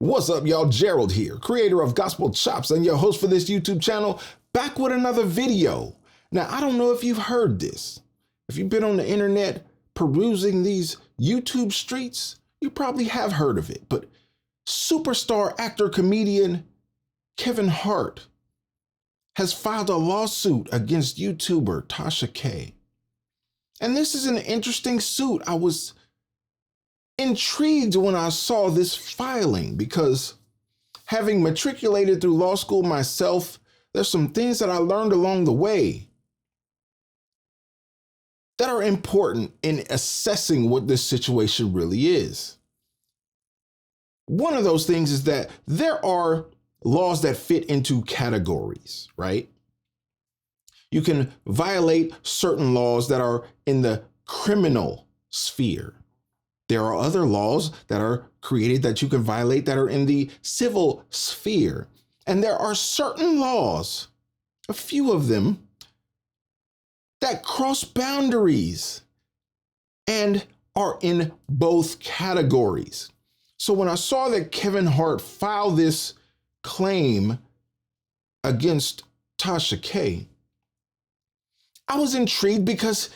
What's up, y'all? Gerald here, creator of Gospel Chops and your host for this YouTube channel, back with another video. Now, I don't know if you've heard this. If you've been on the internet perusing these YouTube streets, you probably have heard of it, but superstar actor comedian Kevin Hart has filed a lawsuit against YouTuber Tasha K. And this is an interesting suit. I was intrigued when I saw this filing because, having matriculated through law school myself, there's some things that I learned along the way that are important in assessing what this situation really is. One of those things is that there are laws that fit into categories, right? You can violate certain laws that are in the criminal sphere. There are other laws that are created that you can violate that are in the civil sphere. And there are certain laws, a few of them, that cross boundaries and are in both categories. So when I saw that Kevin Hart filed this claim against Tasha K, I was intrigued because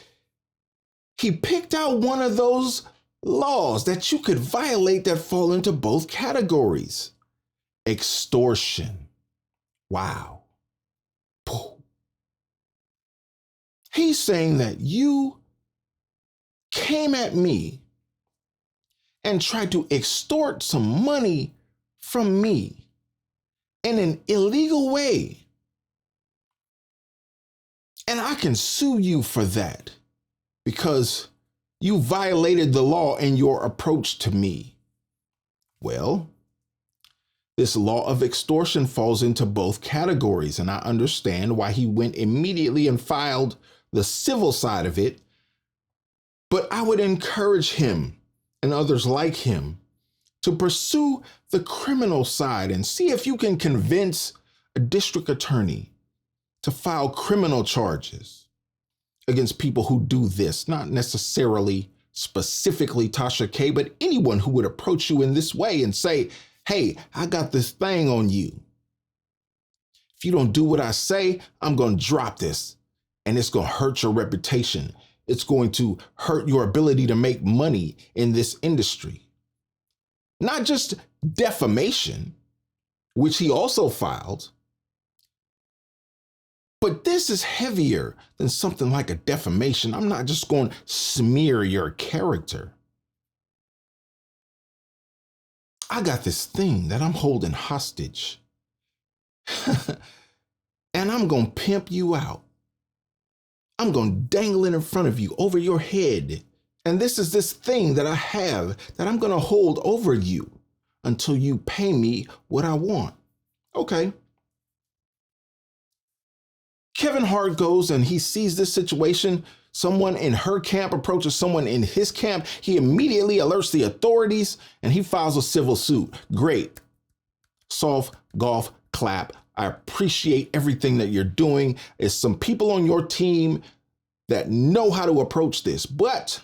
he picked out one of those laws that you could violate that fall into both categories. Extortion. Wow. He's saying that you came at me and tried to extort some money from me in an illegal way. And I can sue you for that because you violated the law in your approach to me. Well, this law of extortion falls into both categories, and I understand why he went immediately and filed the civil side of it. But I would encourage him and others like him to pursue the criminal side and see if you can convince a district attorney to file criminal charges against people who do this, not necessarily specifically Tasha K, but anyone who would approach you in this way and say, hey, I got this thing on you. If you don't do what I say, I'm going to drop this, and it's going to hurt your reputation. It's going to hurt your ability to make money in this industry. Not just defamation, which he also filed, but this is heavier than something like a defamation. I'm not just going to smear your character. I got this thing that I'm holding hostage, and I'm going to pimp you out. I'm going to dangle it in front of you over your head. And this is this thing that I have that I'm going to hold over you until you pay me what I want. Okay. Kevin Hart goes and he sees this situation. Someone in her camp approaches someone in his camp. He immediately alerts the authorities and he files a civil suit. Great. Soft golf clap. I appreciate everything that you're doing. There's some people on your team that know how to approach this, but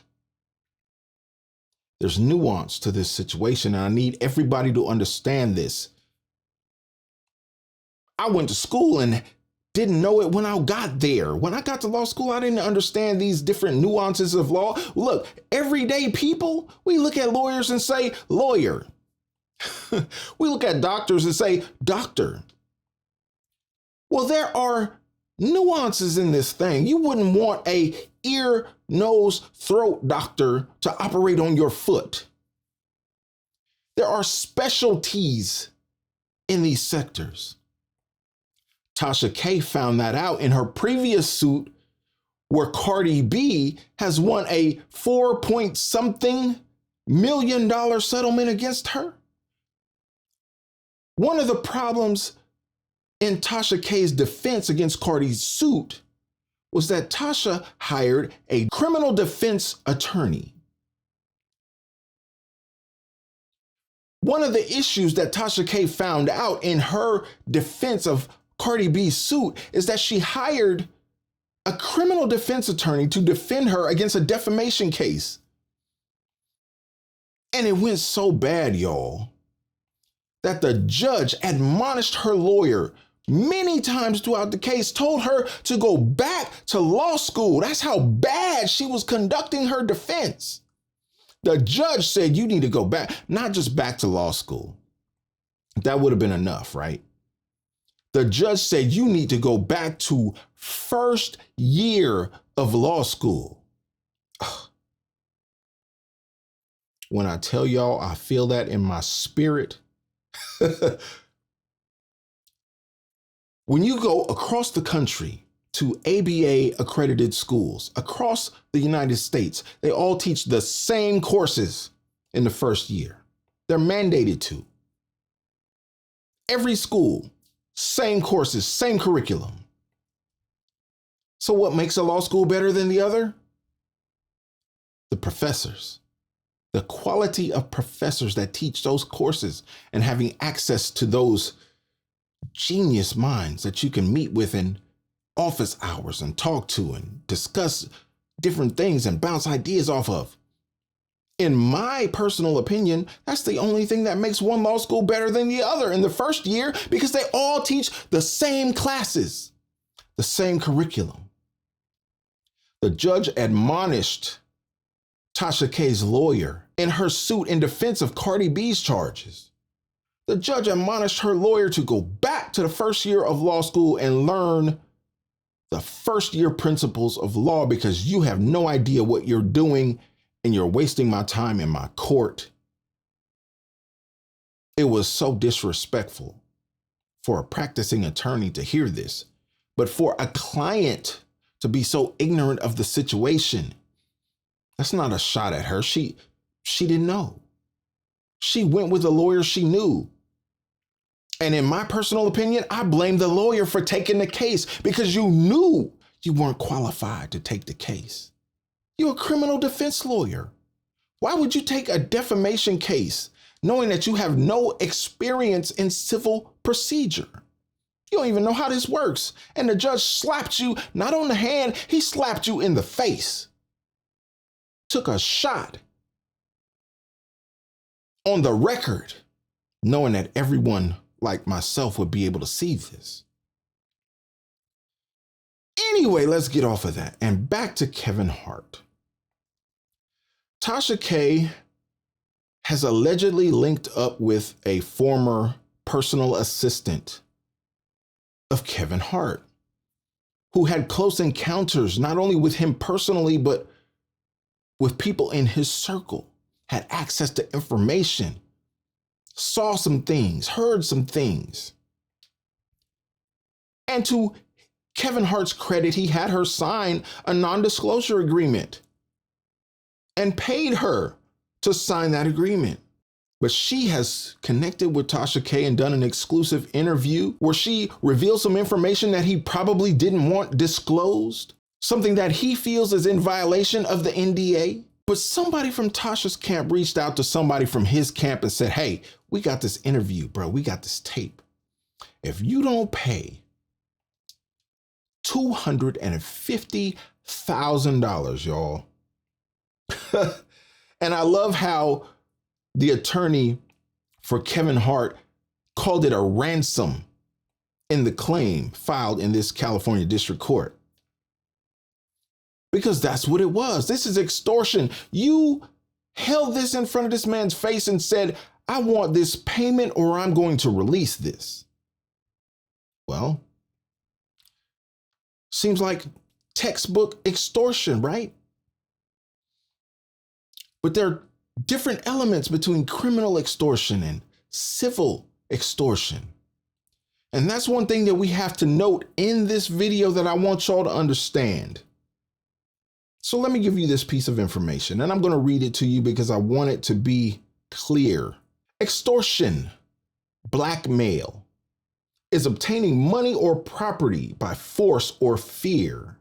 there's nuance to this situation, and I need everybody to understand this. I went to school and didn't know it when I got there. When I got to law school, I didn't understand these different nuances of law. Look, everyday people, we look at lawyers and say, lawyer. We look at doctors and say, doctor. Well, there are nuances in this thing. You wouldn't want a ear, nose, throat doctor to operate on your foot. There are specialties in these sectors. Tasha K found that out in her previous suit where Cardi B has won a $4-point-something million settlement against her. One of the problems in Tasha K's defense against Cardi's suit was that Tasha hired a criminal defense attorney. One of the issues that Tasha K found out in her defense of Cardi B's suit is that she hired a criminal defense attorney to defend her against a defamation case. And it went so bad, y'all, that the judge admonished her lawyer many times throughout the case, told her to go back to law school. That's how bad she was conducting her defense. The judge said, you need to go back, not just back to law school. That would have been enough, right? The judge said, you need to go back to first year of law school. Ugh. When I tell y'all, I feel that in my spirit. When you go across the country to ABA accredited schools across the United States, they all teach the same courses in the first year. They're mandated to. Every school, same courses, same curriculum. So what makes a law school better than the other? The professors. The quality of professors that teach those courses and having access to those genius minds that you can meet with in office hours and talk to and discuss different things and bounce ideas off of. In my personal opinion, that's the only thing that makes one law school better than the other in the first year, because they all teach the same classes, the same curriculum. The judge admonished Tasha K's lawyer in her suit in defense of Cardi B's charges. The judge admonished her lawyer to go back to the first year of law school and learn the first year principles of law, because you have no idea what you're doing and you're wasting my time in my court. It was so disrespectful for a practicing attorney to hear this, but for a client to be so ignorant of the situation, that's not a shot at her. She didn't know. She went with the lawyer she knew. And in my personal opinion, I blame the lawyer for taking the case, because you knew you weren't qualified to take the case. You're a criminal defense lawyer. Why would you take a defamation case knowing that you have no experience in civil procedure? You don't even know how this works. And the judge slapped you, not on the hand, he slapped you in the face. Took a shot on the record, knowing that everyone like myself would be able to see this. Anyway, let's get off of that and back to Kevin Hart. Tasha K has allegedly linked up with a former personal assistant of Kevin Hart, who had close encounters not only with him personally, but with people in his circle, had access to information, saw some things, heard some things. And to Kevin Hart's credit, he had her sign a non-disclosure agreement and paid her to sign that agreement. But she has connected with Tasha K and done an exclusive interview where she reveals some information that he probably didn't want disclosed, something that he feels is in violation of the NDA. But somebody from Tasha's camp reached out to somebody from his camp and said, hey, we got this interview, bro. We got this tape. If you don't pay $250,000, y'all. And I love how the attorney for Kevin Hart called it a ransom in the claim filed in this California district court. Because that's what it was. This is extortion. You held this in front of this man's face and said, I want this payment or I'm going to release this. Well, seems like textbook extortion, right? But there are different elements between criminal extortion and civil extortion. And that's one thing that we have to note in this video that I want y'all to understand. So let me give you this piece of information, and I'm going to read it to you because I want it to be clear. Extortion, blackmail, is obtaining money or property by force or fear.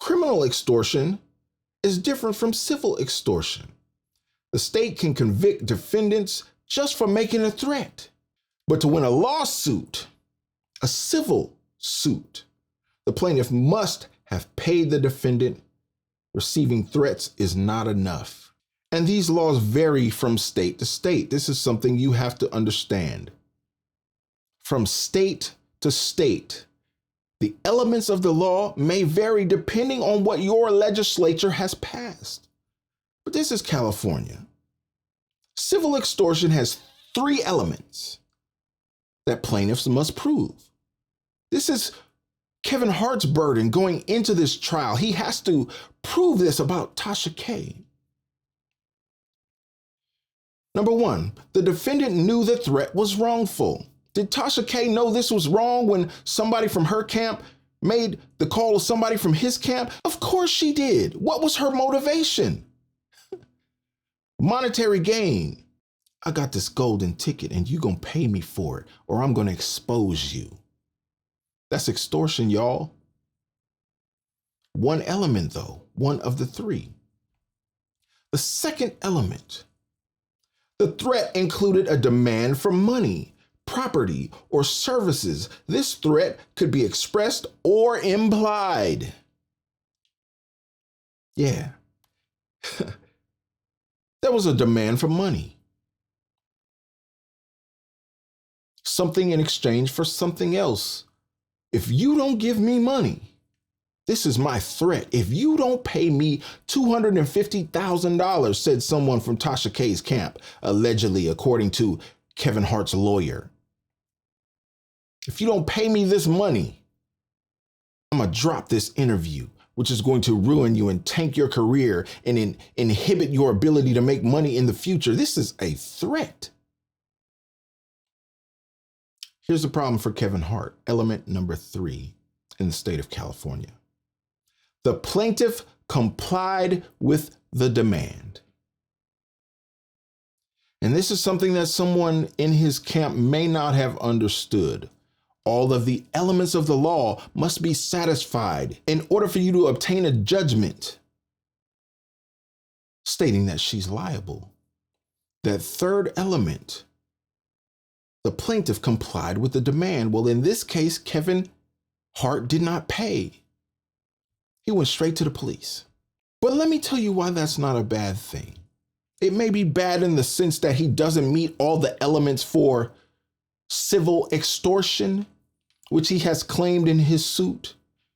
Criminal extortion is different from civil extortion. The state can convict defendants just for making a threat. But to win a lawsuit, a civil suit, the plaintiff must have paid the defendant. Receiving threats is not enough. And these laws vary from state to state. This is something you have to understand. From state to state, the elements of the law may vary depending on what your legislature has passed. But this is California. Civil extortion has 3 elements that plaintiffs must prove. This is Kevin Hart's burden going into this trial. He has to prove this about Tasha K. Number 1, the defendant knew the threat was wrongful. Did Tasha K know this was wrong when somebody from her camp made the call to somebody from his camp? Of course she did. What was her motivation? Monetary gain. I got this golden ticket and you gonna pay me for it or I'm gonna expose you. That's extortion, y'all. One element though, one of the 3. The second element, the threat included a demand for money, property, or services. This threat could be expressed or implied. Yeah. There was a demand for money. Something in exchange for something else. If you don't give me money, this is my threat. If you don't pay me $250,000, said someone from Tasha K's camp, allegedly, according to Kevin Hart's lawyer. If you don't pay me this money, I'm going to drop this interview, which is going to ruin you and tank your career and inhibit your ability to make money in the future. This is a threat. Here's the problem for Kevin Hart. Element number 3 in the state of California. The plaintiff complied with the demand. And this is something that someone in his camp may not have understood. All of the elements of the law must be satisfied in order for you to obtain a judgment stating that she's liable. That third element, the plaintiff complied with the demand. Well, in this case, Kevin Hart did not pay. He went straight to the police. But let me tell you why that's not a bad thing. It may be bad in the sense that he doesn't meet all the elements for civil extortion, which he has claimed in his suit.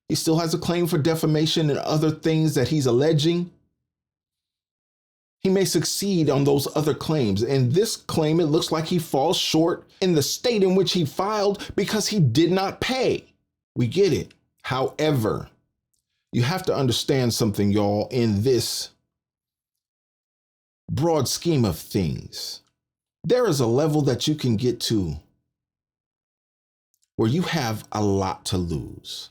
He still has a claim for defamation and other things that he's alleging. He may succeed on those other claims. And this claim, it looks like he falls short in the state in which he filed because he did not pay. We get it. However, you have to understand something, y'all, in this broad scheme of things. There is a level that you can get to where you have a lot to lose.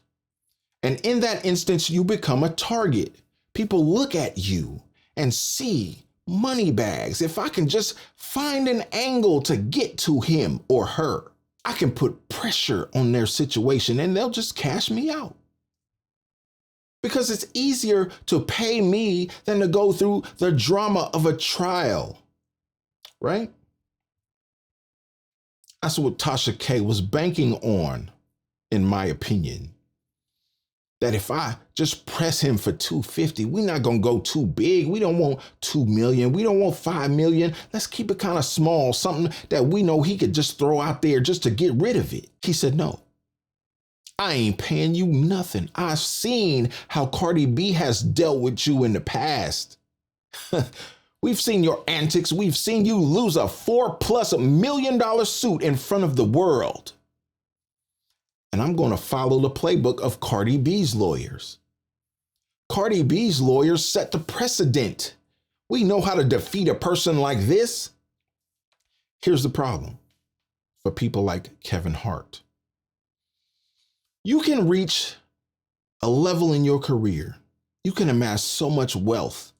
And in that instance, you become a target. People look at you and see money bags. If I can just find an angle to get to him or her, I can put pressure on their situation and they'll just cash me out. Because it's easier to pay me than to go through the drama of a trial, right? That's what Tasha K was banking on, in my opinion. That if I just press him for $250, we're not going to go too big. We don't want 2 million. We don't want 5 million. Let's keep it kind of small, something that we know he could just throw out there just to get rid of it. He said, no, I ain't paying you nothing. I've seen how Cardi B has dealt with you in the past. We've seen your antics. We've seen you lose a $4+ million suit in front of the world. And I'm going to follow the playbook of Cardi B's lawyers. Cardi B's lawyers set the precedent. We know how to defeat a person like this. Here's the problem for people like Kevin Hart. You can reach a level in your career. You can amass so much wealth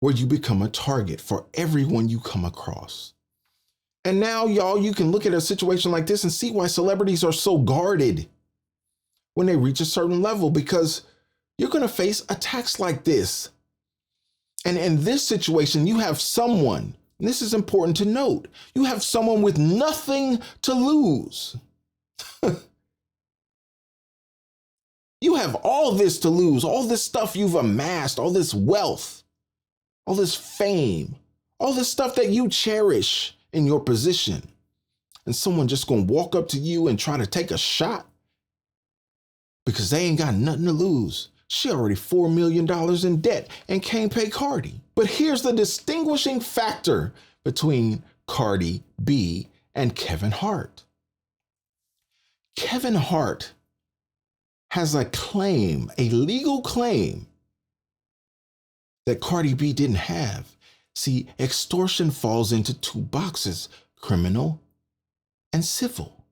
where you become a target for everyone you come across. And now, y'all, you can look at a situation like this and see why celebrities are so guarded when they reach a certain level, because you're going to face attacks like this. And in this situation, you have someone, and this is important to note, you have someone with nothing to lose. You have all this to lose, all this stuff you've amassed, all this wealth, all this fame, all this stuff that you cherish in your position. and someone just gonna walk up to you and try to take a shot because they ain't got nothing to lose. She already $4 million in debt and can't pay Cardi. But here's the distinguishing factor between Cardi B and Kevin Hart. Kevin Hart has a claim, a legal claim that Cardi B didn't have. See, extortion falls into two boxes: criminal and civil.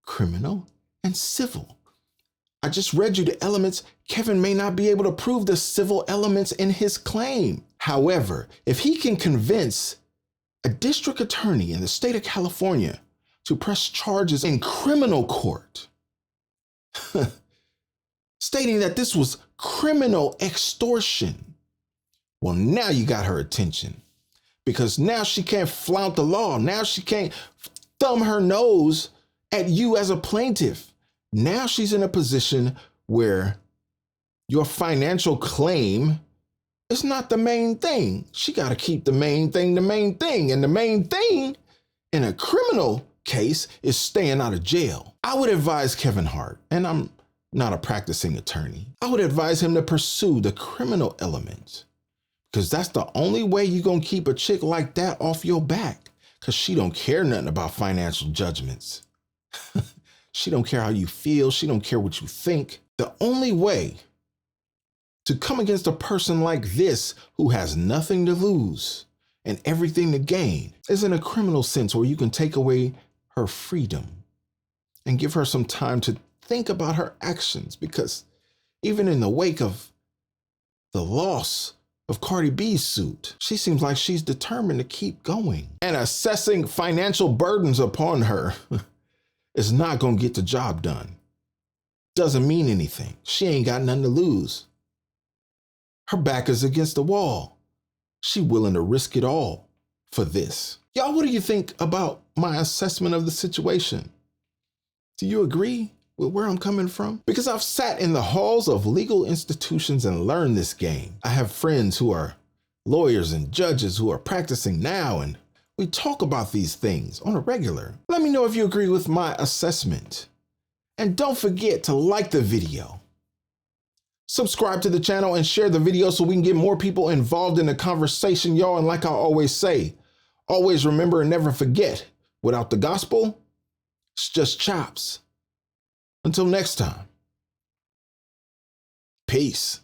Criminal and civil. I just read you the elements. Kevin may not be able to prove the civil elements in his claim. However, if he can convince a district attorney in the state of California to press charges in criminal court, stating that this was criminal extortion, well, now you got her attention, because now she can't flout the law. Now she can't thumb her nose at you as a plaintiff. Now she's in a position where your financial claim is not the main thing. She got to keep the main thing the main thing. And the main thing in a criminal case is staying out of jail. I would advise Kevin Hart, and I'm not a practicing attorney, I would advise him to pursue the criminal element, because that's the only way you're going to keep a chick like that off your back, because she don't care nothing about financial judgments. She don't care how you feel. She don't care what you think. The only way to come against a person like this who has nothing to lose and everything to gain is in a criminal sense, where you can take away her freedom and give her some time to think about her actions, because even in the wake of the loss of Cardi B's suit, she seems like she's determined to keep going. And assessing financial burdens upon her is not going to get the job done. Doesn't mean anything. She ain't got nothing to lose. Her back is against the wall. She willing to risk it all for this. Y'all, what do you think about my assessment of the situation? Do you agree with where I'm coming from? Because I've sat in the halls of legal institutions and learned this game. I have friends who are lawyers and judges who are practicing now, and we talk about these things on a regular. Let me know if you agree with my assessment. And don't forget to like the video, subscribe to the channel, and share the video so we can get more people involved in the conversation, y'all. And like I always say, always remember and never forget, without the gospel, it's just chops. Until next time, peace.